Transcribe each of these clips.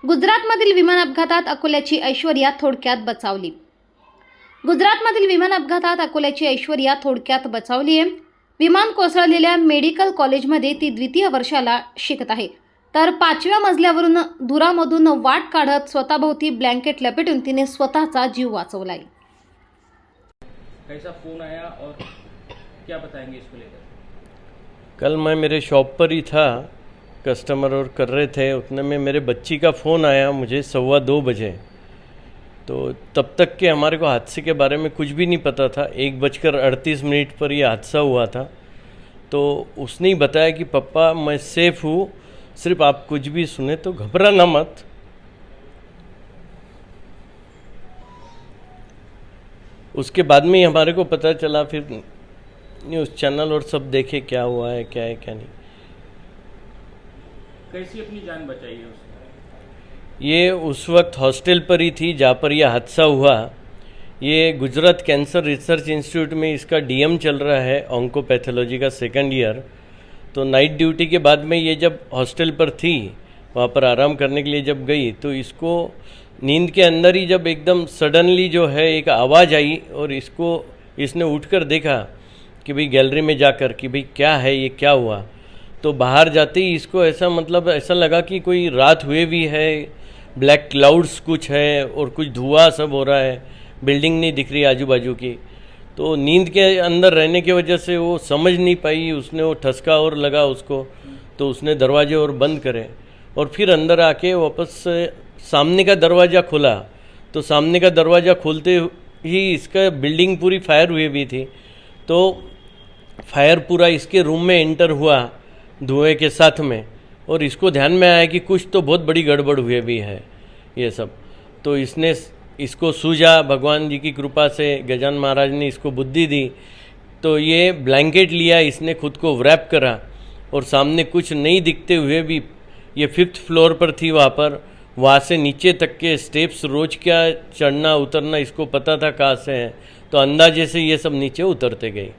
गुजरातमधील विमान अपघातात अकोल्याची ऐश्वर्या थोडक्यात बचावली. गुजरातमधील विमान अपघातात अकोल्याची ऐश्वर्या थोडक्यात बचावली आहे. विमान कोसळलेल्या मेडिकल कॉलेजमध्ये ती द्वितीय वर्षाला शिकत आहे. तर 5व्या मजल्यावरून धुरामधून वाट काढत स्वतःभोवती ब्लँकेट लपेटून तिने स्वतःचा जीव वाचवलाय. कैसा फोन आया और क्या बताएंगे इसको लेकर? कल मैं मेरे शॉप पर ही था, कस्टमर और कर रहे थे, उतने में मेरे बच्ची का फ़ोन आया मुझे 2:15 बजे। तो तब तक के हमारे को हादसे के बारे में कुछ भी नहीं पता था। 1:38 पर यह हादसा हुआ था। तो उसने ही बताया कि पापा मैं सेफ़ हूँ, सिर्फ आप कुछ भी सुने तो घबराना मत। उसके बाद में ही हमारे को पता चला, फिर न्यूज़ चैनल और सब देखे क्या हुआ है, क्या है क्या नहीं। कैसी अपनी जान बचाई है उसने? ये उस वक्त हॉस्टल पर ही थी जहाँ पर यह हादसा हुआ। ये गुजरात कैंसर रिसर्च इंस्टीट्यूट में इसका डीएम चल रहा है, ऑन्कोपैथोलॉजी का 2nd ईयर। तो नाइट ड्यूटी के बाद में ये जब हॉस्टल पर थी, वहाँ पर आराम करने के लिए जब गई, तो इसको नींद के अंदर ही जब एकदम सडनली जो है एक आवाज़ आई और इसने उठकर देखा कि भाई गैलरी में जाकर कि भाई क्या है ये, क्या हुआ। तो बाहर जाते ही इसको ऐसा लगा कि कोई रात हुए भी है, ब्लैक क्लाउड्स कुछ है और कुछ धुआं सब हो रहा है, बिल्डिंग नहीं दिख रही आजू बाजू की। तो नींद के अंदर रहने की वजह से वो समझ नहीं पाई, उसने वो ठसका और लगा उसको, तो उसने दरवाजे और बंद करे और फिर अंदर आके वापस से सामने का दरवाज़ा खोला। तो सामने का दरवाज़ा खोलते ही इसका बिल्डिंग पूरी फायर हुई भी थी। तो फायर पूरा इसके रूम में एंटर हुआ धुएं के साथ में, और इसको ध्यान में आया कि कुछ तो बहुत बड़ी गड़बड़ हुई भी है ये सब। तो इसने इसको सूझा, भगवान जी की कृपा से गजानन महाराज ने इसको बुद्धि दी। तो ये ब्लैंकेट लिया, इसने खुद को व्रैप करा और सामने कुछ नहीं दिखते हुए भी, ये 5th फ्लोर पर थी वहाँ से नीचे तक के स्टेप्स रोज क्या चढ़ना उतरना इसको पता था कहाँ से है। तो अंदाजे से ये सब नीचे उतरते गए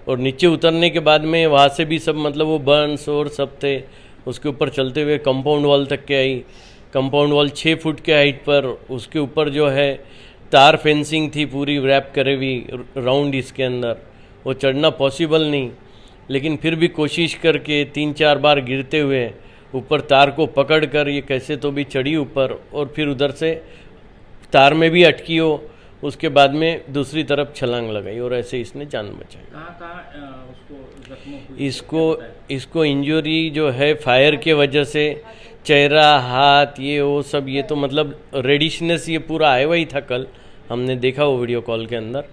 और नीचे उतरने के बाद में वहाँ से भी सब वो बर्न्स और सब थे। उसके ऊपर चलते हुए कंपाउंड वॉल तक के आई। कंपाउंड वॉल 6 फुट के हाइट पर, उसके ऊपर जो है तार फेंसिंग थी पूरी रैप करे हुई राउंड इसके अंदर। वो चढ़ना पॉसिबल नहीं, लेकिन फिर भी कोशिश करके 3-4 बार गिरते हुए ऊपर तार को पकड़कर ये कैसे तो भी चढ़ी ऊपर, और फिर उधर से तार में भी अटकी हो, उसके बाद में दूसरी तरफ छलांग लगाई और ऐसे इसने जान बचाई। कहाँ उसको जख्म हुई? इसको इंजरी जो है फायर के वजह से चेहरा, हाथ, ये वो सब, ये तो रेडिशनेस ये पूरा आया हुआ ही था। कल हमने देखा वो वीडियो कॉल के अंदर।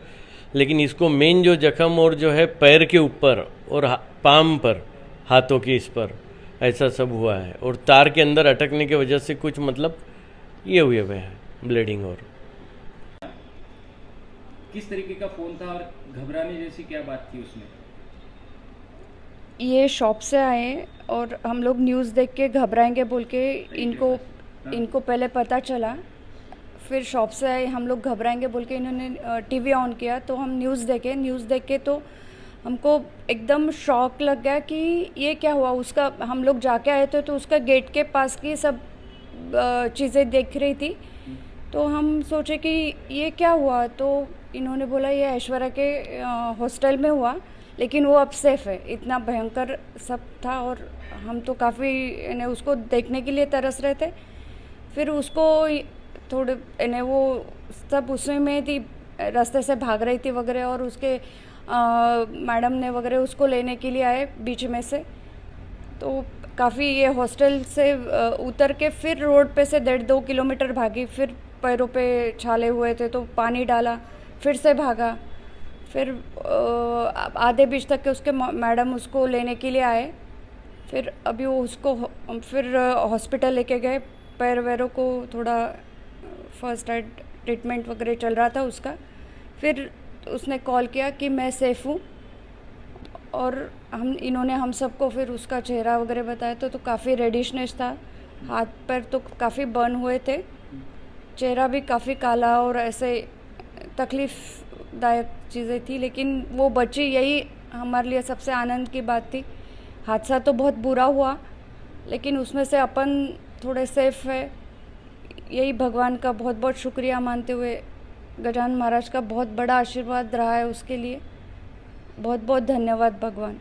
लेकिन इसको मेन जो जख्म और जो है पैर के ऊपर और पाम पर, हाथों के इस पर ऐसा सब हुआ है, और तार के अंदर अटकने की वजह से कुछ ये हुए हुए है ब्लीडिंग। और किस तरीके का फोन था और घबराने जैसी क्या बात थी उसमें? ये शॉप से आए और हम लोग न्यूज़ देख के घबराएंगे बोल के इनको पहले पता चला। फिर शॉप से आए, हम लोग घबराएंगे बोल के इन्होंने टीवी ऑन किया, तो हम न्यूज़ देखे तो हमको एकदम शॉक लग गया कि ये क्या हुआ। उसका हम लोग जाके आए थे तो उसका गेट के पास की सब चीज़ें देख रही थी। तो हम सोचे कि ये क्या हुआ, तो इन्होंने बोला ये ऐश्वर्या के हॉस्टल में हुआ, लेकिन वो अब सेफ़ है। इतना भयंकर सब था और हम तो काफ़ी उसको देखने के लिए तरस रहे थे। फिर उसको थोड़े वो सब उसमें में थी, रास्ते से भाग रही थी वगैरह, और उसके मैडम ने वगैरह उसको लेने के लिए आए बीच में से। तो काफ़ी ये हॉस्टल से उतर के फिर रोड पे से 1.5-2 किलोमीटर भागी। फिर पैरों पे छाले हुए थे तो पानी डाला, फिर से भागा। फिर आधे बीच तक के उसके मैडम उसको लेने के लिए आए। फिर अभी वो उसको फिर हॉस्पिटल लेके गए। पैर वैरों को थोड़ा फर्स्ट एड ट्रीटमेंट वगैरह चल रहा था उसका। फिर उसने कॉल किया कि मैं सेफ़ हूँ, और इन्होंने हम सबको फिर उसका चेहरा वगैरह बताया तो काफ़ी रेडिशनेस था। हाथ पैर तो काफ़ी बर्न हुए थे, चेहरा भी काफ़ी काला और ऐसे तकलीफ़दायक चीज़ें थी, लेकिन वो बची। यही हमारे लिए सबसे आनंद की बात थी। हादसा तो बहुत बुरा हुआ, लेकिन उसमें से अपन थोड़े सेफ़ है यही भगवान का बहुत बहुत शुक्रिया मानते हुए, गजानन महाराज का बहुत बड़ा आशीर्वाद रहा है उसके लिए। बहुत बहुत धन्यवाद भगवान।